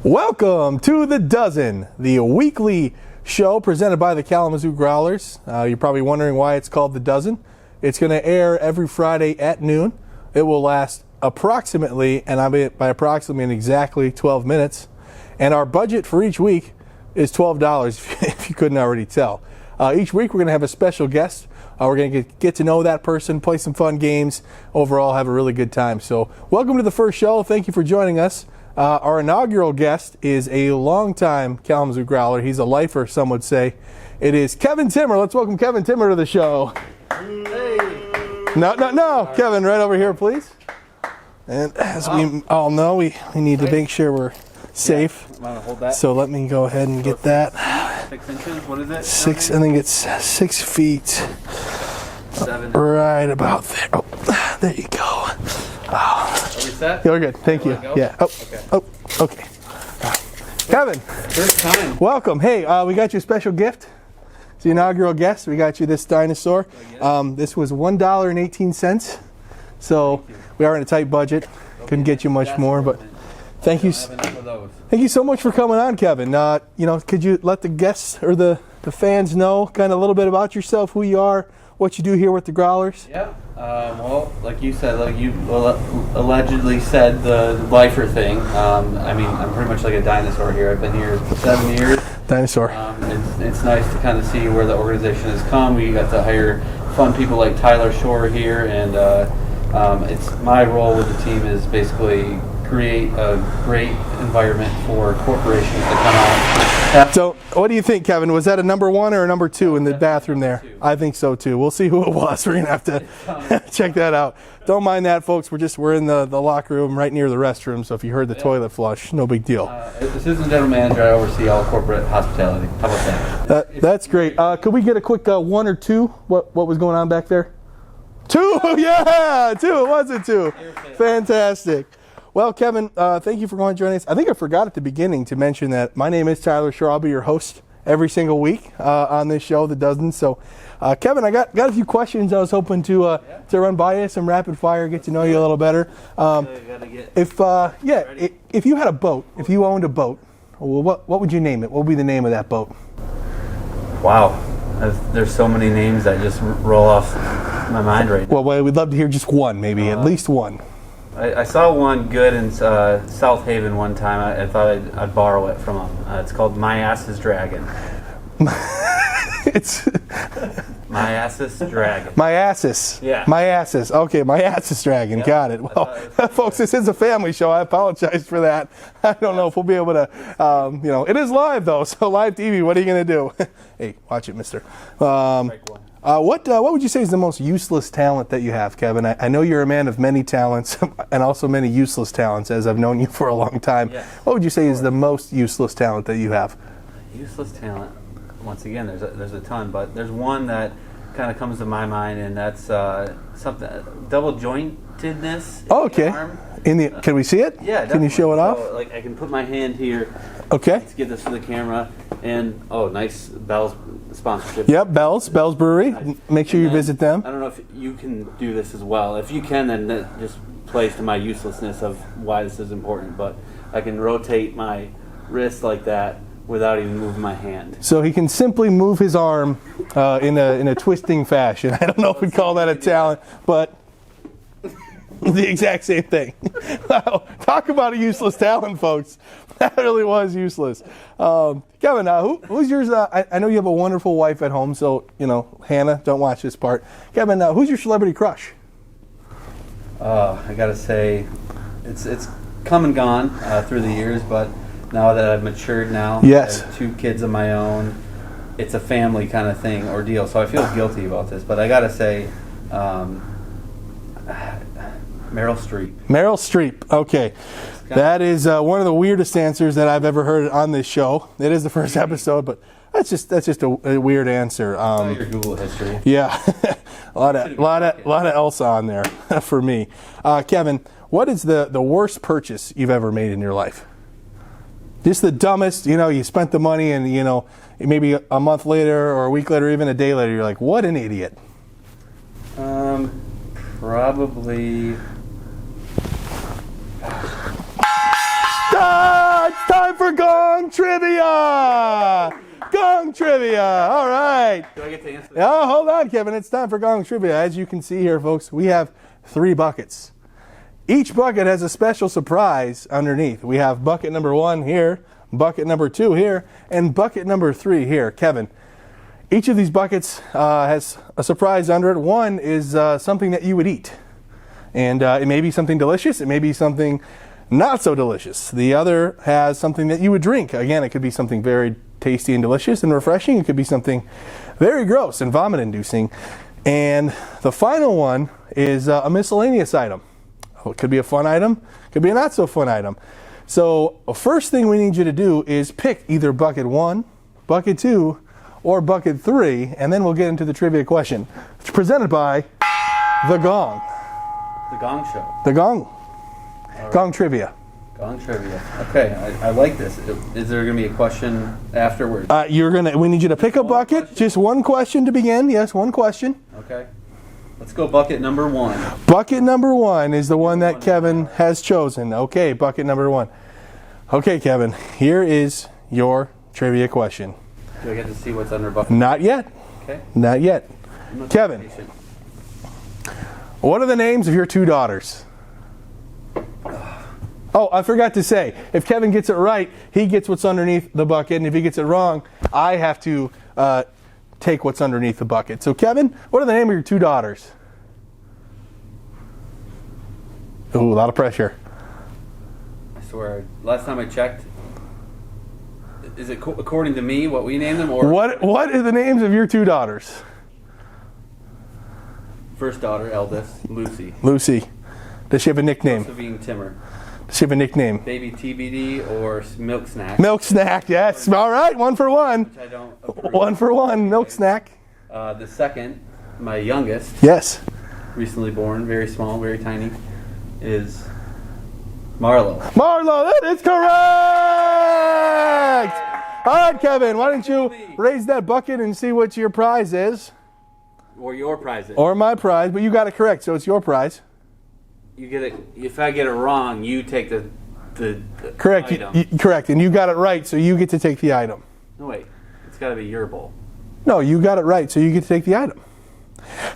Welcome to The Dozen, the weekly show presented by the Kalamazoo Growlers. You're probably wondering why it's called The Dozen. It's going to air every Friday at noon. It will last approximately, and I mean by approximately, in exactly 12 minutes. And our budget for each week is $12, if you couldn't already tell. Each week we're going to have a special guest. We're going to get to know that person, play some fun games, overall have a really good time. So welcome to the first show. Thank you for joining us. Our inaugural guest is a longtime Kalamazoo Growler. He's a lifer, some would say. It is Kevin Timmer. Let's welcome Kevin Timmer to the show. Hey. No. Kevin, right over here, please. And as we all know, we need to make sure we're safe. Want to hold that? So let me go ahead and get that. 6 inches? What is it? I think it's 6 feet. 7. Right about there. Oh, there you go. Are we set? You're good. Thank you. Yeah. Okay. Kevin. First time. Welcome. Hey, we got you a special gift. It's the inaugural guest. We got you this dinosaur. This was $1.18. So we are in a tight budget. Couldn't get you much more, but thank you. Thank you so much for coming on, Kevin. Could you let the guests or the fans know kind of a little bit about yourself, who you are, what you do here with the Growlers? Yeah. Well, like you said, like you allegedly said, the lifer thing. I'm pretty much like a dinosaur here. I've been here 7 years. Dinosaur. It's nice to kind of see where the organization has come. We got to hire fun people like Tyler Shore here, and it's my role with the team is basically create a great environment for corporations to come out. So, what do you think, Kevin? Was that a number 1 or a number 2 in the bathroom there? 2. I think so too. We'll see who it was. We're gonna have to check that out. Don't mind that, folks. We're in the locker room right near the restroom. So if you heard the toilet flush, no big deal. Assistant general manager, I oversee all corporate hospitality. How about that? That's great. Could we get a quick 1 or 2? What was going on back there? 2. Yeah, 2. It wasn't 2. Fantastic. Well, Kevin, thank you for going to join us. I think I forgot at the beginning to mention that my name is Tyler Shore. I'll be your host every single week on this show, The Dozen. So, Kevin, I got a few questions I was hoping to run by you, some rapid fire, get to know you a little better. If you had a boat, if you owned a boat, what would you name it? What would be the name of that boat? Wow. There's so many names that just roll off my mind right now. Well, we'd love to hear just one, maybe, at least one. I saw one good in South Haven one time. I thought I'd borrow it from them. It's called My Ass's Dragon. It's My Ass's Dragon. My Ass's. Yeah. My Ass's. Okay, My Ass's Dragon. Yep. Got it. Well, folks, this is a family show. I apologize for that. I don't know if we'll be able to, it is live though, so live TV, what are you going to do? Hey, watch it, mister. What would you say is the most useless talent that you have, Kevin? I know you're a man of many talents and also many useless talents, as I've known you for a long time. Yes. What would you say is the most useless talent that you have? Useless talent. Once again, there's a ton, but there's one that kind of comes to my mind, and that's something double jointedness. Oh, okay. In the arm. Can we see it? Yeah, definitely. Can you show it off? So, I can put my hand here. Okay. Let's get this for the camera. And nice Bell's sponsorship. Yep, Bell's Brewery. Make sure you visit them. I don't know if you can do this as well. If you can, then that just plays to my uselessness of why this is important. But I can rotate my wrist like that without even moving my hand. So he can simply move his arm in a twisting fashion. I don't know if we'd call that a talent, but the exact same thing. Wow, talk about a useless talent, folks. That really was useless. Kevin, who's yours? I know you have a wonderful wife at home, so, Hannah, don't watch this part. Kevin, who's your celebrity crush? I got to say, it's come and gone through the years, but now that I've matured now, yes. I have 2 kids of my own, it's a family kind of thing, ordeal, so I feel guilty about this, but I got to say, Meryl Streep. Meryl Streep, okay. That is one of the weirdest answers that I've ever heard on this show. It is the first episode, but that's just a weird answer. Your Google history. Yeah, a lot of Elsa on there for me. Kevin, what is the worst purchase you've ever made in your life? Just the dumbest. You spent the money, and maybe a month later, or a week later, or even a day later, you're like, what an idiot. Probably. It's time Trivia! Gong Trivia! All right. Do I get to answer? Oh, hold on, Kevin. It's time for Gong Trivia. As you can see here, folks, we have 3 buckets. Each bucket has a special surprise underneath. We have bucket number 1 here, bucket number 2 here, and bucket number 3 here. Kevin, each of these buckets has a surprise under it. One is something that you would eat. And it may be something delicious. It may be something not so delicious. The other has something that you would drink. Again, it could be something very tasty and delicious and refreshing. It could be something very gross and vomit-inducing. And the final one is a miscellaneous item. It could be a fun item. It could be a not so fun item. So first thing we need you to do is pick either bucket 1, bucket 2, or bucket 3, and then we'll get into the trivia question. It's presented by The Gong. The Gong Show. The Gong. Right. Gong Trivia. Gong Trivia. Okay, I like this. Is there going to be a question afterwards? We need you to pick a bucket. Question? Just one question to begin. Yes, one question. Okay. Let's go bucket number 1. Bucket number 1 is the one that Kevin has chosen. Okay, bucket number 1. Okay, Kevin, here is your trivia question. Do I get to see what's under bucket? Not yet. Okay. Not yet. Kevin, Patient. what are the names of your 2 daughters? Oh, I forgot to say, if Kevin gets it right, he gets what's underneath the bucket, and if he gets it wrong, I have to take what's underneath the bucket. So, Kevin, what are the name of your 2 daughters? Ooh, a lot of pressure. I swear, last time I checked, is it according to me what we named them, or What are the names of your 2 daughters? first daughter, eldest, Lucy. Lucy. Does she have a nickname? Savine Timmer. Does she have a nickname? Baby TBD or Milk Snack. Milk Snack, yes. All right, 1 for 1. Which I don't approve. 1 for 1, Milk Snack. The second, my youngest, Yes. recently born, very small, very tiny, is Marlo. Marlo, that is correct! All right, Kevin, why don't you raise that bucket and see what your prize is? Or your prize is. Or my prize, but you got it correct, so it's your prize. You get it. If I get it wrong, you take the Correct, item. correct, and you got it right, so you get to take the item. No, wait. It's got to be your bowl. No, you got it right, so you get to take the item.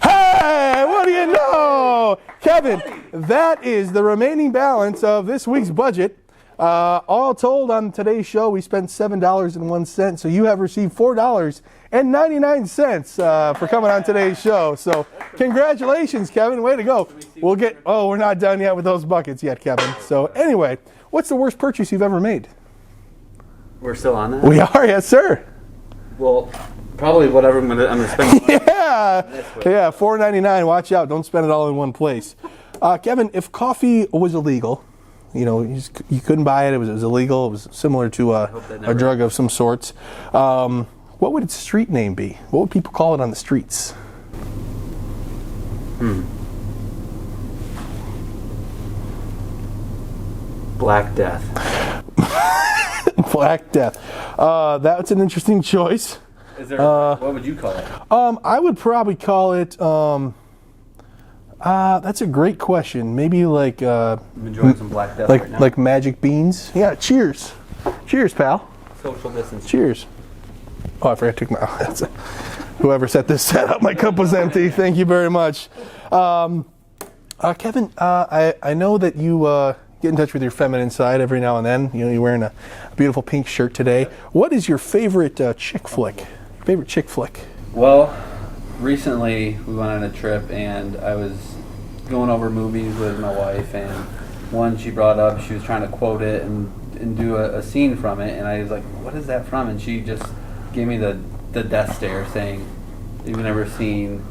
Hey, what do you know? Kevin, that is the remaining balance of this week's budget. All told on today's show, we spent $7.01, so you have received $4.99 for coming on today's show. So congratulations, Kevin. Way to go. We're not done yet with those buckets yet, Kevin. So anyway, what's the worst purchase you've ever made? We're still on that? We are, yes, sir. Well, probably whatever I'm gonna spend. Yeah, $4.99. Watch out. Don't spend it all in one place. Kevin, if coffee was illegal, you couldn't buy it. It was illegal. It was similar to a drug of some sorts. What would its street name be? What would people call it on the streets? Black Death. Black Death. That's an interesting choice. Is there? What would you call it? I would probably call it. That's a great question. Maybe like. I'm enjoying some Black Death like right now. like magic beans. Yeah. Cheers. Cheers, pal. Social distance. Cheers. Oh, I forgot to take my. Whoever set this set up, my cup was empty. Thank you very much, Kevin. I know that you get in touch with your feminine side every now and then. You're wearing a beautiful pink shirt today. What is your favorite chick flick? Favorite chick flick? Well, recently we went on a trip and I was going over movies with my wife, and one she brought up, she was trying to quote it and do a scene from it, and I was like, what is that from? And she just gave me the death stare saying, you've never seen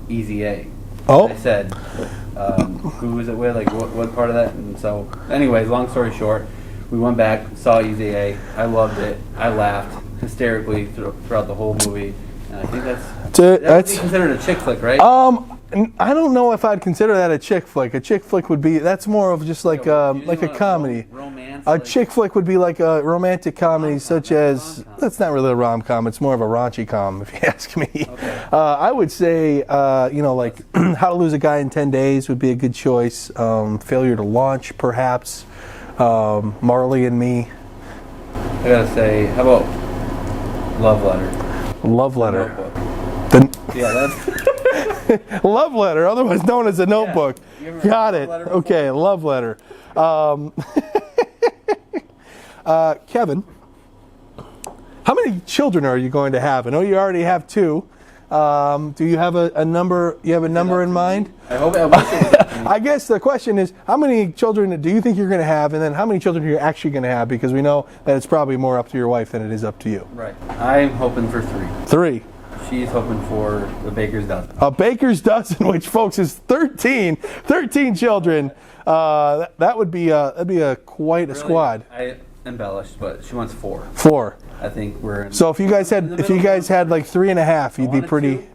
Easy A. Oh. I said, who was it with? Like, what part of that? And so, anyways, long story short, we went back, saw Easy A. I loved it. I laughed hysterically throughout the whole movie. And I think that's considered a chick flick, right? I don't know if I'd consider that a chick flick. A chick flick would be, that's more of just like a comedy. Romance. A chick flick would be like a romantic comedy such as, that's not really a rom-com, it's more of a raunchy com, if you ask me. Okay. I would say, like How to Lose a Guy in 10 Days would be a good choice. Failure to Launch, perhaps. Marley and Me. I gotta say, how about Love Letter? Love Letter. Yeah, that's Love Letter, otherwise known as a notebook. Yeah. Got it. Okay, Love Letter. Kevin, how many children are you going to have? I know you already have 2. Do you have a number? You have a number in mind? I hope. I guess the question is, how many children do you think you're going to have, and then how many children are you actually going to have? Because we know that it's probably more up to your wife than it is up to you. Right. I'm hoping for 3. 3. She's hoping for a baker's dozen. A baker's dozen, which, folks, is 13 children. That would be quite a squad. I embellished, but she wants 4. 4. I think we're. So if you guys had like 3.5, you'd be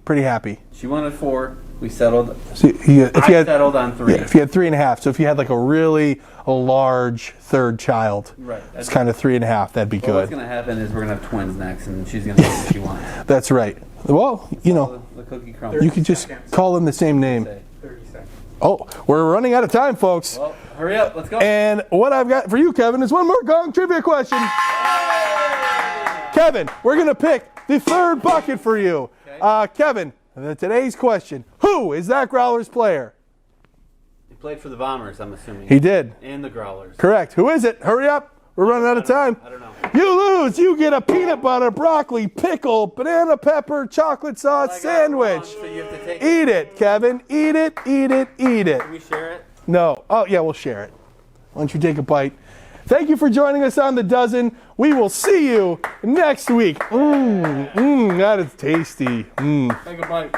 pretty happy. She wanted 4. We settled. So I settled on 3. Yeah, if you had 3.5, so if you had like a large 3rd child, right? It's kind of 3.5. That'd be good. What's going to happen is we're going to have twins next, and she's going to get what she wants. That's right. Well, the cookie crumbles. You could just call them the same name. 30 seconds. Oh, we're running out of time, folks. Well, hurry up. Let's go. And what I've got for you, Kevin, is one more Gong trivia question. Kevin, we're going to pick the 3rd bucket for you. Okay. Kevin, today's question, who is that Growlers player? He played for the Bombers, I'm assuming. He did. And the Growlers. Correct. Who is it? Hurry up. We're running out of time. I don't know. You lose. You get a peanut butter, broccoli, pickle, banana pepper, chocolate sauce sandwich. So you have to take Eat it, Kevin. Eat it, eat it, eat it. Can we share it? No. Oh, yeah, we'll share it. Why don't you take a bite? Thank you for joining us on The Dozen. We will see you next week. That is tasty. Take a bite.